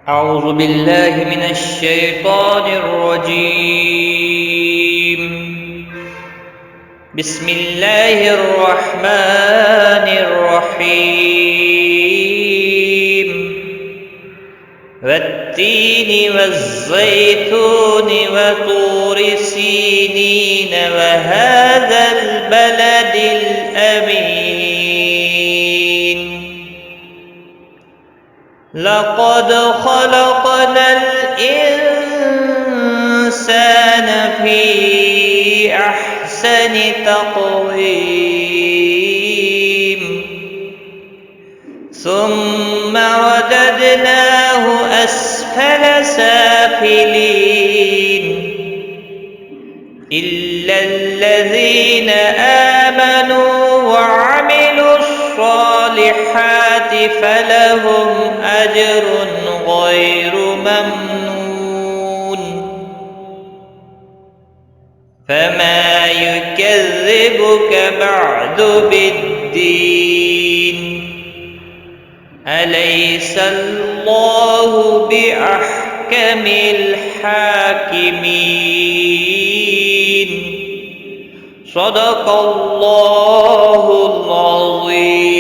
أعوذ بالله من الشيطان الرجيم. بسم الله الرحمن الرحيم. والتين والزيتون وطور سينين وهذا البلد الأمين. لقد خلقنا الإنسان في أحسن تقويم ثم رددناه أسفل سافلين إلا الذين آمنوا وعملوا الصالحات فلهم أجر غير ممنون. فما يكذبك بعد بالدين؟ أليس الله بأحكم الحاكمين؟ صدق الله العظيم.